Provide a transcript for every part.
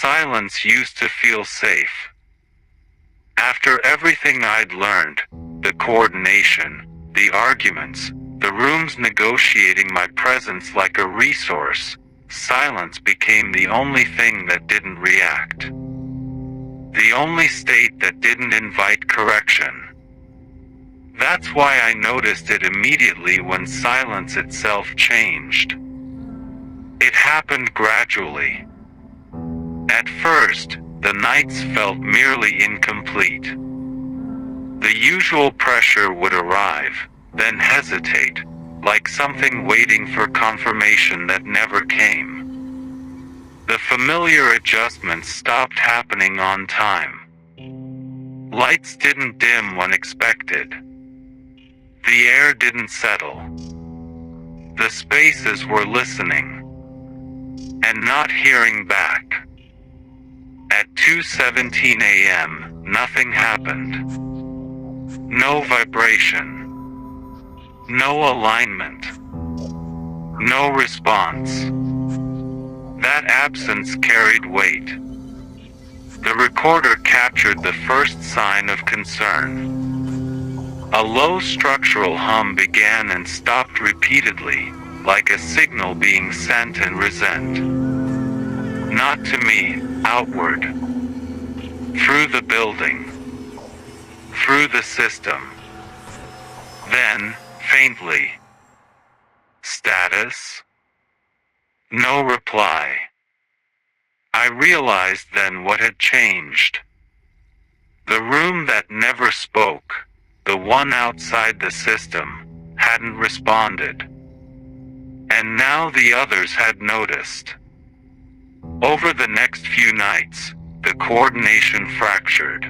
Silence used to feel safe. After everything I'd learned, the coordination, the arguments, the rooms negotiating my presence like a resource, silence became the only thing that didn't react. The only state that didn't invite correction. That's why I noticed it immediately when silence itself changed. It happened gradually. At first, the nights felt merely incomplete. The usual pressure would arrive, then hesitate, like something waiting for confirmation that never came. The familiar adjustments stopped happening on time. Lights didn't dim when expected. The air didn't settle. The spaces were listening and not hearing back. At 2:17 a.m., nothing happened. No vibration. No alignment. No response. That absence carried weight. The recorder captured the first sign of concern. A low structural hum began and stopped repeatedly, like a signal being sent and resent. Not to me, outward. Through the building. Through the system. Then, faintly. Status? No reply. I realized then what had changed. The room that never spoke, the one outside the system, hadn't responded. And now the others had noticed. Over the next few nights, the coordination fractured.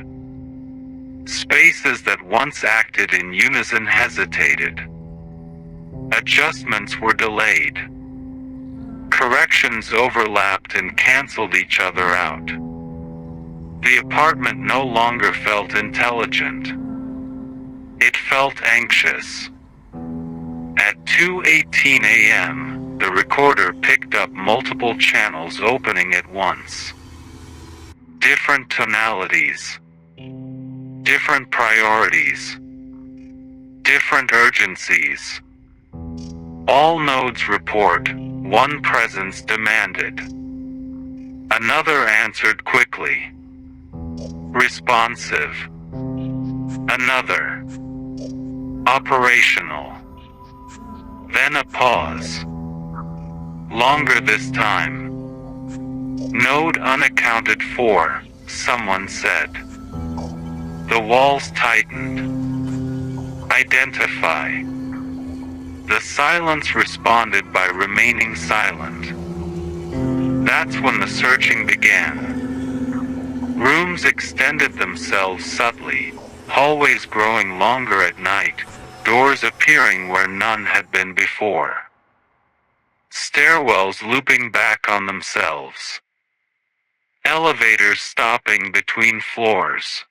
Spaces that once acted in unison hesitated. Adjustments were delayed. Corrections overlapped and canceled each other out. The apartment no longer felt intelligent. It felt anxious. At 2:18 a.m., the recorder picked up multiple channels opening at once. Different tonalities. Different priorities. Different urgencies. All nodes report, one presence demanded. Another answered quickly. Responsive. Another. Operational. Then a pause. Longer this time. Node unaccounted for, someone said. The walls tightened. Identify. The silence responded by remaining silent. That's when the searching began. Rooms extended themselves subtly, hallways growing longer at night, doors appearing where none had been before. Stairwells looping back on themselves. Elevators stopping between floors.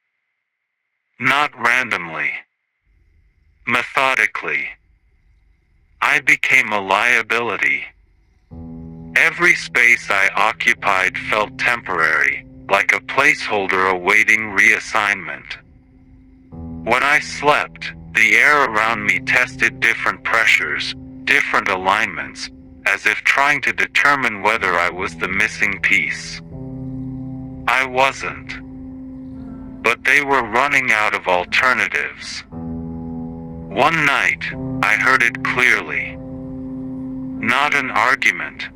Not randomly. Methodically. I became a liability. Every space I occupied felt temporary, like a placeholder awaiting reassignment. When I slept, the air around me tested different pressures, different alignments, as if trying to determine whether I was the missing piece. I wasn't. But they were running out of alternatives. One night, I heard it clearly. Not an argument.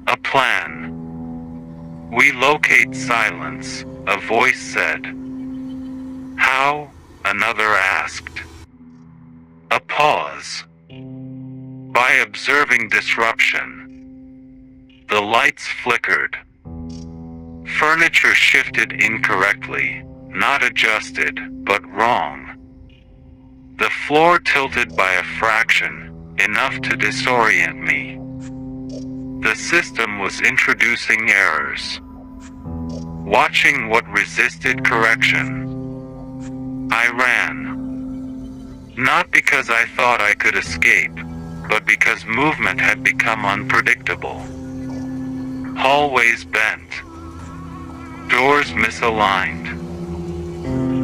A plan. We locate silence, a voice said. How? Another asked. A pause. By observing disruption. The lights flickered. Furniture shifted incorrectly, not adjusted, but wrong. The floor tilted by a fraction, enough to disorient me. The system was introducing errors. Watching what resisted correction. I ran. Not because I thought I could escape, but because movement had become unpredictable. Hallways bent. doors misaligned.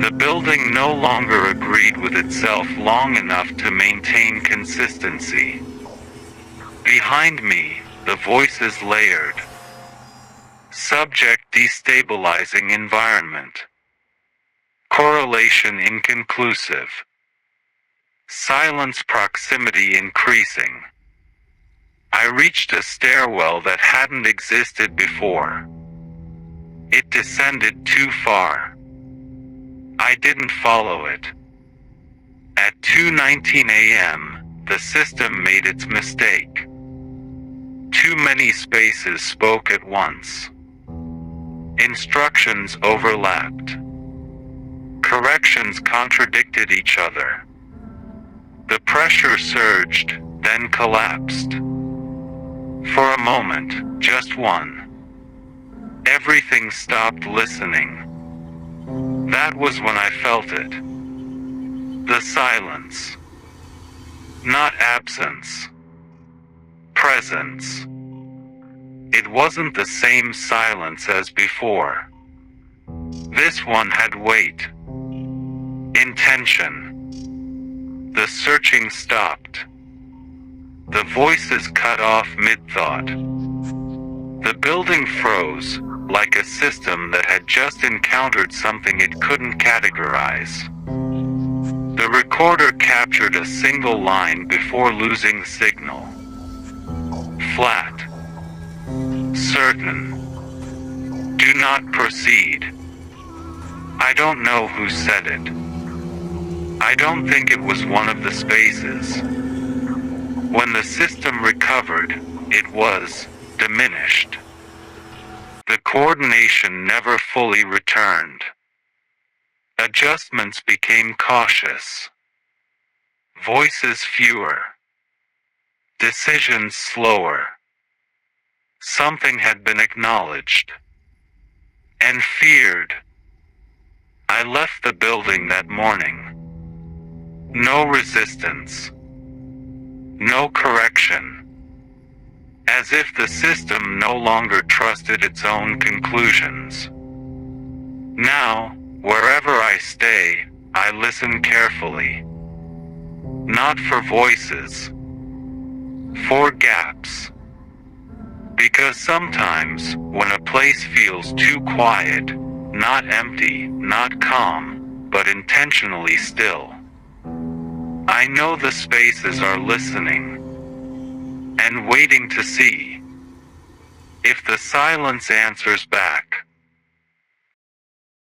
The building no longer agreed with itself long enough to maintain consistency. Behind me, the voices layered. Subject destabilizing environment. Correlation inconclusive. Silence proximity increasing. I reached a stairwell that hadn't existed before. It descended too far. I didn't follow it. At 2:19 a.m., the system made its mistake. Too many spaces spoke at once. Instructions overlapped. Corrections contradicted each other. The pressure surged, then collapsed. For a moment, just one. Everything stopped listening. That was when I felt it. The silence. Not absence. Presence. It wasn't the same silence as before. This one had weight. Intention. The searching stopped. The voices cut off mid-thought. The building froze, like a system that had just encountered something it couldn't categorize. The recorder captured a single line before losing signal. Flat. Certain. Do not proceed. I don't know who said it. I don't think it was one of the spaces. When the system recovered, it was diminished. The coordination never fully returned. Adjustments became cautious. Voices fewer. Decisions slower. Something had been acknowledged. And feared. I left the building that morning. No resistance. No correction. As if the system no longer trusted its own conclusions. Now, wherever I stay, I listen carefully. Not for voices. For gaps. Because sometimes, when a place feels too quiet, not empty, not calm, but intentionally still, I know the spaces are listening. And waiting to see if the silence answers back.